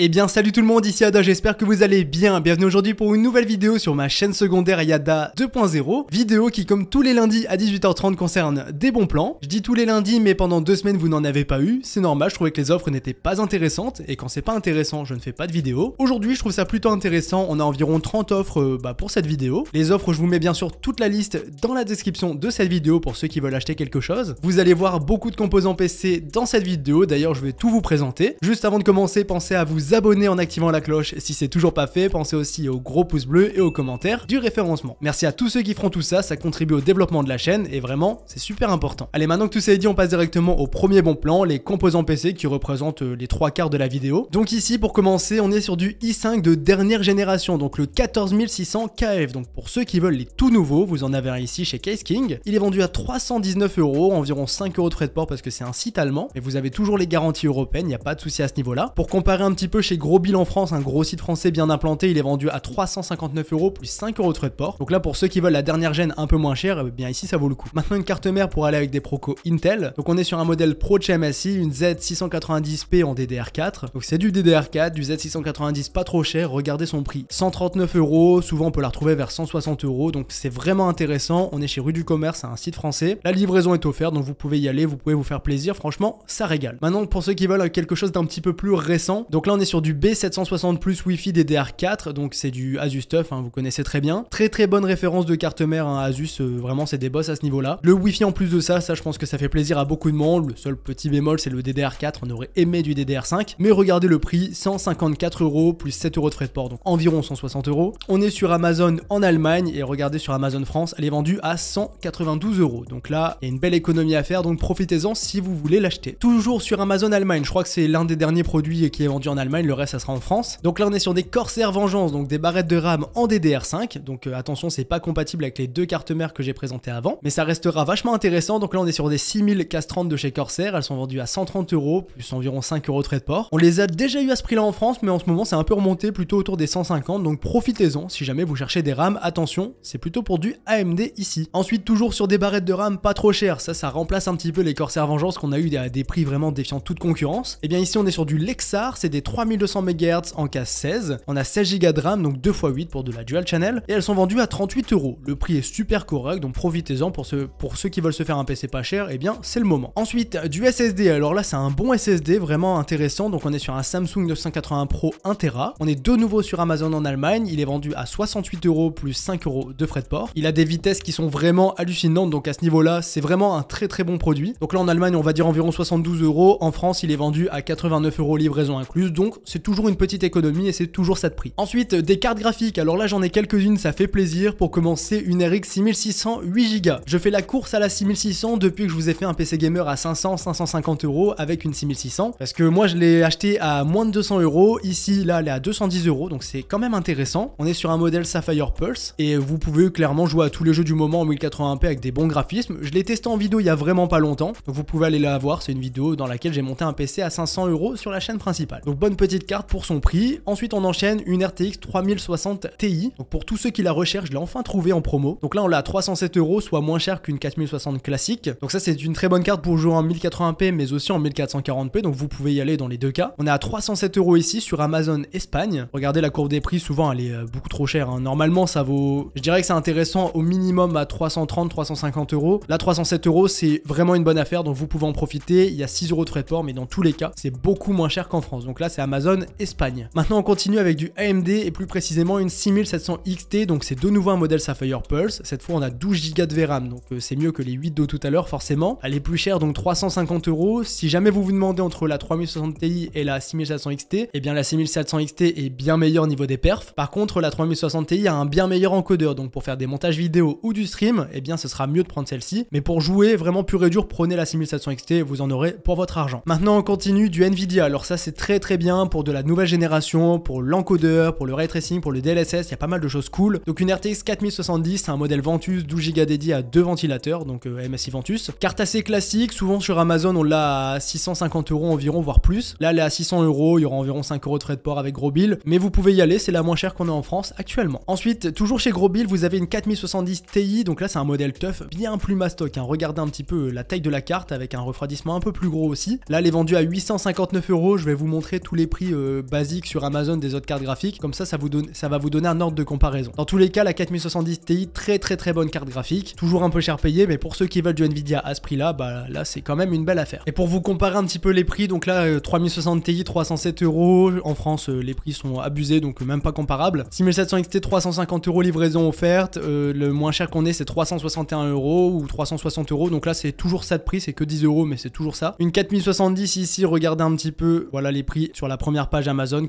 Eh bien salut tout le monde, ici Ada, j'espère que vous allez bien. Bienvenue aujourd'hui pour une nouvelle vidéo sur ma chaîne secondaire Yada 2.0. Vidéo qui comme tous les lundis à 18h30 concerne des bons plans. Je dis tous les lundis mais pendant 2 semaines vous n'en avez pas eu. C'est normal, je trouvais que les offres n'étaient pas intéressantes. Et quand c'est pas intéressant, je ne fais pas de vidéo. Aujourd'hui je trouve ça plutôt intéressant, on a environ 30 offres pour cette vidéo. Les offres, je vous mets bien sûr toute la liste dans la description de cette vidéo pour ceux qui veulent acheter quelque chose. Vous allez voir beaucoup de composants PC dans cette vidéo, d'ailleurs je vais tout vous présenter. Juste avant de commencer, pensez à vous abonner en activant la cloche si c'est toujours pas fait, pensez aussi au gros pouce bleu et aux commentaires du référencement. Merci à tous ceux qui feront tout ça, ça contribue au développement de la chaîne et vraiment c'est super important. Allez, maintenant que tout ça est dit, on passe directement au premier bon plan, les composants PC qui représentent les 3/4 de la vidéo. Donc ici pour commencer, on est sur du i5 de dernière génération, donc le 14600 KF. Donc pour ceux qui veulent les tout nouveaux, vous en avez un ici chez Case King. Il est vendu à 319 €, environ 5 € de frais de port parce que c'est un site allemand, et vous avez toujours les garanties européennes, il n'y a pas de souci à ce niveau-là. Pour comparer un petit peu, chez Grosbill en France, un gros site français bien implanté, il est vendu à 359 € plus 5 € de frais de port. Donc là pour ceux qui veulent la dernière gêne un peu moins chère, eh bien ici ça vaut le coup. Maintenant une carte mère pour aller avec des procos Intel. Donc on est sur un modèle Pro chez MSI, une Z690p en DDR4. Donc c'est du DDR4, du Z690 pas trop cher, regardez son prix. 139 €, souvent on peut la retrouver vers 160 €, donc c'est vraiment intéressant. On est chez Rue du Commerce, un site français. La livraison est offerte, donc vous pouvez y aller, vous pouvez vous faire plaisir, franchement ça régale. Maintenant pour ceux qui veulent quelque chose d'un petit peu plus récent, donc là on est sur du B760 Plus Wi-Fi DDR4, donc c'est du Asus Stuff, vous connaissez très bien. Très bonne référence de carte mère, Asus, vraiment c'est des boss à ce niveau-là. Le Wi-Fi en plus de ça, je pense que ça fait plaisir à beaucoup de monde. Le seul petit bémol c'est le DDR4, on aurait aimé du DDR5, mais regardez le prix, 154 € plus 7 € de frais de port, donc environ 160 €. On est sur Amazon en Allemagne et regardez sur Amazon France, elle est vendue à 192 €. Donc là, il y a une belle économie à faire, donc profitez-en si vous voulez l'acheter. Toujours sur Amazon Allemagne, je crois que c'est l'un des derniers produits qui est vendu en Allemagne, le reste ça sera en France. Donc là on est sur des Corsair Vengeance, donc des barrettes de RAM en DDR5, donc attention, c'est pas compatible avec les deux cartes mères que j'ai présentées avant, mais ça restera vachement intéressant. Donc là on est sur des 6000 CAS30 de chez Corsair, elles sont vendues à 130 € plus environ 5 € de frais de port. On les a déjà eu à ce prix là en France, mais en ce moment c'est un peu remonté, plutôt autour des 150, donc profitez-en si jamais vous cherchez des RAM. Attention, c'est plutôt pour du AMD ici. Ensuite toujours sur des barrettes de RAM pas trop chères, ça remplace un petit peu les Corsair Vengeance qu'on a eu à des prix vraiment défiant toute concurrence. Et bien ici on est sur du Lexar, c'est des 3200 MHz en CAS 16, on a 16 Go de RAM, donc 2x8 pour de la dual channel, et elles sont vendues à 38 €. Le prix est super correct, donc profitez-en pour ceux qui veulent se faire un PC pas cher, et bien c'est le moment. Ensuite du SSD, alors là c'est un bon SSD vraiment intéressant, donc on est sur un Samsung 980 Pro 1 Tera. On est de nouveau sur Amazon en Allemagne, il est vendu à 68 € plus 5 € de frais de port. Il a des vitesses qui sont vraiment hallucinantes, donc à ce niveau là c'est vraiment un très bon produit. Donc là en Allemagne on va dire environ 72 €, en France il est vendu à 89 € livraison incluse, donc c'est toujours une petite économie et c'est toujours ça de prix. Ensuite des cartes graphiques, alors là j'en ai quelques-unes, ça fait plaisir. Pour commencer, une RX 6600 8 Go. Je fais la course à la 6600 depuis que je vous ai fait un PC gamer à 500-550 € avec une 6600, parce que moi je l'ai acheté à moins de 200 €, ici là elle est à 210 €, donc c'est quand même intéressant. On est sur un modèle Sapphire Pulse et vous pouvez clairement jouer à tous les jeux du moment en 1080p avec des bons graphismes. Je l'ai testé en vidéo il y a vraiment pas longtemps, donc vous pouvez aller la voir, c'est une vidéo dans laquelle j'ai monté un PC à 500 € sur la chaîne principale. Donc bonne petite carte pour son prix. Ensuite on enchaîne une RTX 3060 Ti, donc pour tous ceux qui la recherchent, je l'ai enfin trouvé en promo. Donc là on l'a à 307 €, soit moins cher qu'une 4060 classique. Donc ça c'est une très bonne carte pour jouer en 1080p mais aussi en 1440p, donc vous pouvez y aller dans les deux cas. On est à 307 € ici sur Amazon Espagne. Regardez la courbe des prix, souvent elle est beaucoup trop chère, Normalement ça vaut, je dirais que c'est intéressant au minimum à 330-350 €. Là 307 € c'est vraiment une bonne affaire, donc vous pouvez en profiter. Il y a 6 € de frais de port, mais dans tous les cas c'est beaucoup moins cher qu'en France. Donc là c'est Amazon Espagne. Maintenant on continue avec du AMD et plus précisément une 6700 XT, donc c'est de nouveau un modèle Sapphire Pulse. Cette fois on a 12 Go de VRAM, donc c'est mieux que les 8 de tout à l'heure forcément. Elle est plus chère, donc 350 €. Si jamais vous vous demandez entre la 3060 Ti et la 6700 XT, eh bien la 6700 XT est bien meilleure au niveau des perfs. Par contre la 3060 Ti a un bien meilleur encodeur, donc pour faire des montages vidéo ou du stream, eh bien ce sera mieux de prendre celle-ci. Mais pour jouer vraiment pur et dur, prenez la 6700 XT, vous en aurez pour votre argent. Maintenant on continue du Nvidia, alors ça c'est très bien pour de la nouvelle génération, pour l'encodeur, pour le ray tracing, pour le DLSS, il y a pas mal de choses cool. Donc une RTX 4070, c'est un modèle Ventus 12 Go dédié à 2 ventilateurs, donc MSI Ventus. Carte assez classique, souvent sur Amazon on l'a à 650 € environ, voire plus. Là elle est à 600 €, il y aura environ 5 € de frais de port avec Grosbill, mais vous pouvez y aller, c'est la moins chère qu'on a en France actuellement. Ensuite, toujours chez Grosbill, vous avez une 4070 Ti, donc là c'est un modèle TUF bien plus mastoc, Regardez un petit peu la taille de la carte avec un refroidissement un peu plus gros aussi. Là elle est vendue à 859 €, je vais vous montrer tous les prix basiques sur Amazon des autres cartes graphiques, comme ça va vous donner un ordre de comparaison. Dans tous les cas, la 4070 Ti, très bonne carte graphique, toujours un peu cher payé, mais pour ceux qui veulent du Nvidia à ce prix là, bah là c'est quand même une belle affaire. Et pour vous comparer un petit peu les prix, donc là 3060 Ti 307 €, en France les prix sont abusés, donc même pas comparables. 6700 XT 350 € livraison offerte, le moins cher qu'on ait c'est 361 € ou 360 €, donc là c'est toujours ça de prix, c'est que 10 €, mais c'est toujours ça. Une 4070 ici, regardez un petit peu, voilà les prix sur la première page Amazon,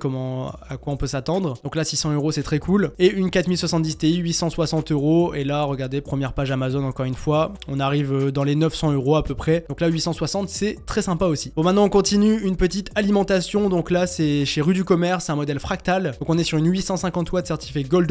à quoi on peut s'attendre. Donc là 600 € c'est très cool. Et une 4070 Ti 860 €, et là regardez première page Amazon encore une fois, on arrive dans les 900 € à peu près. Donc là 860 c'est très sympa aussi. Bon maintenant on continue, une petite alimentation, donc là c'est chez Rue du Commerce, c'est un modèle fractal. Donc on est sur une 850 watts certifiée Gold+,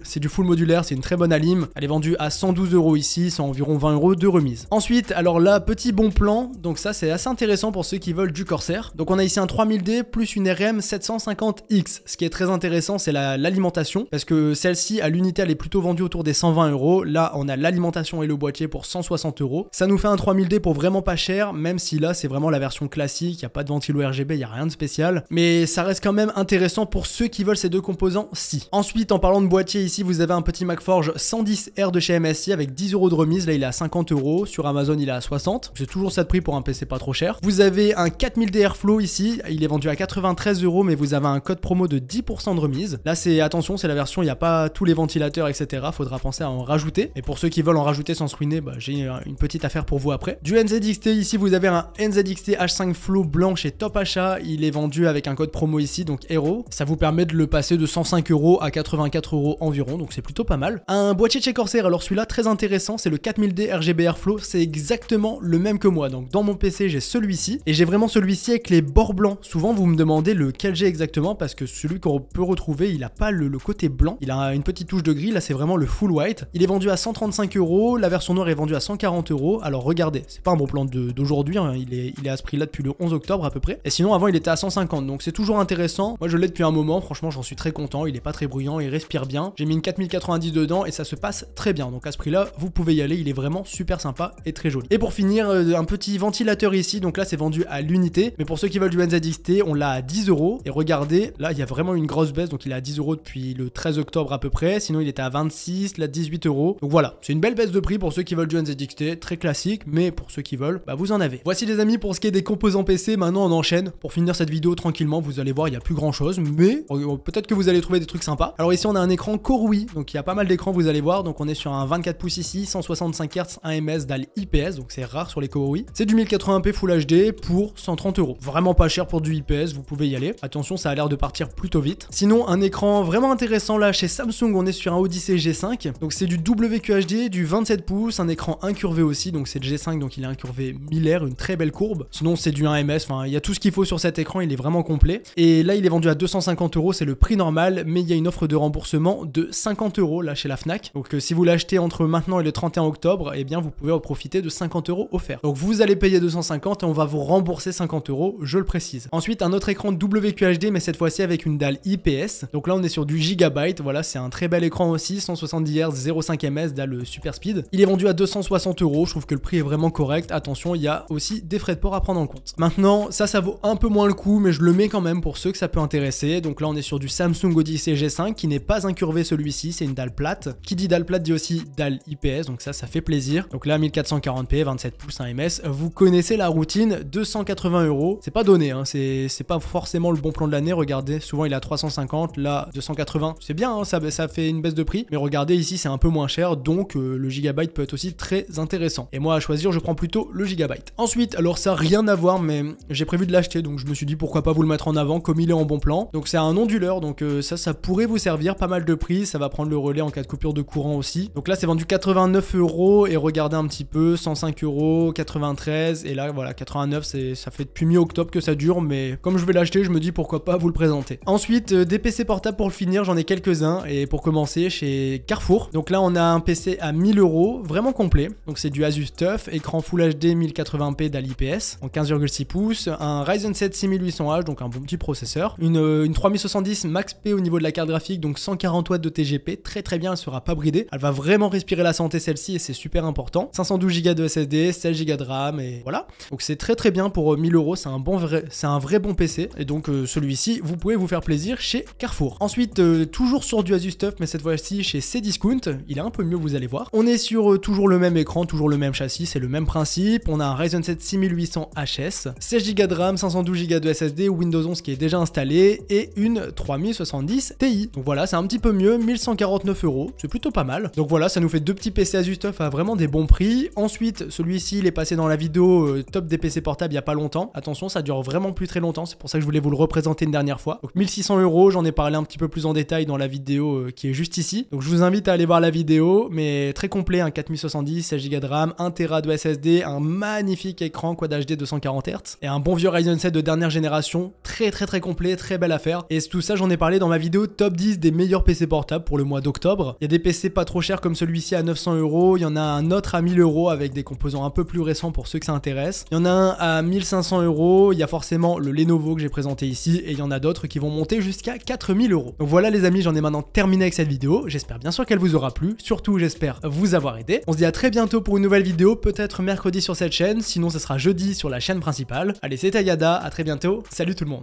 c'est du full modulaire, c'est une très bonne alim. Elle est vendue à 112 € ici, c'est environ 20 € de remise. Ensuite, alors là, petit bon plan, donc ça c'est assez intéressant pour ceux qui veulent du Corsair. Donc on a ici un 3000D plus une RM 750X. Ce qui est très intéressant, c'est l'alimentation, parce que celle-ci à l'unité elle est plutôt vendue autour des 120 €. Là on a l'alimentation et le boîtier pour 160 €. Ça nous fait un 3000D pour vraiment pas cher, même si là c'est vraiment la version classique, il n'y a pas de ventilo RGB, il n'y a rien de spécial. Mais ça reste quand même intéressant pour ceux qui veulent ces deux composants-ci. Ensuite, en parlant de boîtier, ici vous avez un petit MacForge 110R de chez MSI avec 10 € de remise. Là il est à 50 €, sur Amazon il est à 60. C'est toujours ça de prix pour un PC pas trop cher. Vous avez un 4000D Airflow ici, il est vendu à 93 €, mais vous avez un code promo de 10% de remise. Là c'est, attention, c'est la version, il n'y a pas tous les ventilateurs etc, faudra penser à en rajouter. Et pour ceux qui veulent en rajouter sans se ruiner, bah, j'ai une petite affaire pour vous après. Du NZXT, ici vous avez un NZXT H5 Flow blanc chez Top Achat, il est vendu avec un code promo ici, donc Hero. Ça vous permet de le passer de 105 € à 84 € environ, donc c'est plutôt pas mal. Un boîtier de chez Corsair, alors celui-là très intéressant, c'est le 4000D RGB Airflow, c'est exactement le même que moi. Donc dans mon PC j'ai celui-ci, et j'ai vraiment celui-ci avec les bords blancs. Souvent vous me demandez lequel j'ai exactement, parce que celui qu'on peut retrouver, il a pas le côté blanc, il a une petite touche de gris, là c'est vraiment le full white. Il est vendu à 135 €, la version noire est vendue à 140 €. Alors regardez, c'est pas un bon plan d'aujourd'hui, hein, il est à ce prix là depuis le 11 octobre à peu près, et sinon avant il était à 150, donc c'est toujours intéressant. Moi je l'ai depuis un moment, franchement j'en suis très content, il est pas très bruyant, il respire bien. J'ai mis une 4090 dedans et ça se passe très bien, donc à ce prix là vous pouvez y aller, il est vraiment super sympa et très joli. Et pour finir, un petit ventilateur ici, donc là c'est vendu à l'unité, mais pour ceux qui veulent du NZXT, on l'a à 10 €. Et regardez, là il y a vraiment une grosse baisse, donc il est à 10 € depuis le 13 octobre à peu près, sinon il était à 26, là 18 €. Donc voilà, c'est une belle baisse de prix pour ceux qui veulent du NZXT, très classique, mais pour ceux qui veulent, bah vous en avez. Voici les amis pour ce qui est des composants PC, maintenant on enchaîne. Pour finir cette vidéo tranquillement, vous allez voir, il n'y a plus grand chose, mais peut-être que vous allez trouver des trucs sympas. Alors ici on a un écran Core Wii, donc il y a pas mal d'écrans, vous allez voir. Donc on est sur un 24 pouces ici, 165 Hz, 1 ms, dalle IPS, donc c'est rare sur les Core Wii. C'est du 1080p Full HD pour 130 €. Vraiment pas cher pour du IPS, vous pouvez y aller. Attention, ça a l'air de partir plutôt vite. Sinon, un écran vraiment intéressant là chez Samsung, on est sur un Odyssey G5. Donc c'est du WQHD, du 27 pouces, un écran incurvé aussi, donc c'est le G5, donc il est incurvé millaire, une très belle courbe. Sinon c'est du 1 ms, enfin il y a tout ce qu'il faut sur cet écran, il est vraiment complet. Et là il est vendu à 250 €, c'est le prix normal, mais il y a une offre de remboursement de 50 € là chez la Fnac. Donc si vous l'achetez entre maintenant et le 31 octobre, eh bien vous pouvez en profiter de 50 € offerts. Donc vous allez payer 250 et on va vous rembourser 50 €, je le précise. Ensuite un autre écran WQHD, mais cette fois-ci avec une dalle IPS. Donc là on est sur du Gigabyte, voilà, c'est un très bel écran aussi, 170 Hz, 0,5 ms, dalle Super Speed. Il est vendu à 260 €, je trouve que le prix est vraiment correct. Attention, il y a aussi des frais de port à prendre en compte. Maintenant, ça vaut un peu moins le coup, mais je le mets quand même pour ceux que ça peut intéresser. Donc là on est sur du Samsung Odyssey G5 qui n'est pas incurvé celui-ci, c'est une dalle plate. Qui dit dalle plate dit aussi dalle IPS, donc ça fait plaisir. Donc là 1440p, 27 pouces, 1 ms. Vous connaissez la routine, 280 €. C'est pas donné, hein, c'est pas forcément le bon plan de l'année. Regardez, souvent il est à 350, là 280. C'est bien, hein, ça fait une baisse de prix. Mais regardez ici c'est un peu moins cher, donc le Gigabyte peut être aussi très intéressant. Et moi à choisir, je prends plutôt le Gigabyte. Ensuite, alors ça rien à voir, mais j'ai prévu de l'acheter, donc je me suis dit pourquoi pas vous le mettre en avant comme il est en bon plan. Donc c'est un onduleur, donc ça pourrait vous servir, pas mal de prix, ça va prendre le relais en cas de coupure de courant aussi. Donc là c'est vendu 89 € et regardez un petit peu, 105 €, 93, et là voilà 89, ça fait depuis mi-octobre que ça dure, mais comme je vais l'acheter, je me dis pourquoi pas vous le présenter. Ensuite des PC portables pour le finir, j'en ai quelques-uns, et pour commencer chez Carrefour. Donc là on a un PC à 1000 €, vraiment complet, donc c'est du Asus TUF, écran Full HD 1080p dalle IPS, en 15,6 pouces, un Ryzen 7 6800H, donc un bon petit processeur, une 3070 Max P au niveau de la carte graphique, donc 140 watts de TGP, très bien, elle sera pas bridée, elle va vraiment respirer la santé celle-ci et c'est super important. 512 Go de SSD, 16 Go de RAM, et voilà. Donc c'est très bien pour 1000 €, c'est un vrai bon PC. PC. Et donc celui-ci, vous pouvez vous faire plaisir chez Carrefour. Ensuite, toujours sur du ASUSTUF, mais cette fois-ci chez Cdiscount. Il est un peu mieux, vous allez voir. On est sur toujours le même écran, toujours le même châssis, c'est le même principe. On a un Ryzen 7 6800 HS, 16 Go de RAM, 512 Go de SSD, Windows 11 qui est déjà installé et une 3070 Ti. Donc voilà, c'est un petit peu mieux, 1149 €, c'est plutôt pas mal. Donc voilà, ça nous fait deux petits PC ASUSTUF à vraiment des bons prix. Ensuite, celui-ci, il est passé dans la vidéo top des PC portables il y a pas longtemps. Attention, ça dure vraiment plus très longtemps, c'est pour ça que je voulais vous le représenter une dernière fois. Donc 1600 €, j'en ai parlé un petit peu plus en détail dans la vidéo qui est juste ici. Donc je vous invite à aller voir la vidéo, mais très complet, un 4070, 16 Go de RAM, 1 Tera de SSD, un magnifique écran Quad HD 240 Hz et un bon vieux Ryzen 7 de dernière génération, très complet, très belle affaire. Et tout ça, j'en ai parlé dans ma vidéo top 10 des meilleurs PC portables pour le mois d'octobre. Il y a des PC pas trop chers comme celui-ci à 900 €, il y en a un autre à 1000 € avec des composants un peu plus récents pour ceux que ça intéresse. Il y en a un à 1500 €, il y a forcément le Lenovo que j'ai présenté ici et il y en a d'autres qui vont monter jusqu'à 4000 €. Donc voilà les amis, j'en ai maintenant terminé avec cette vidéo. J'espère bien sûr qu'elle vous aura plu, surtout j'espère vous avoir aidé. On se dit à très bientôt pour une nouvelle vidéo, peut-être mercredi sur cette chaîne, sinon ce sera jeudi sur la chaîne principale. Allez, c'était Yada, à très bientôt, salut tout le monde.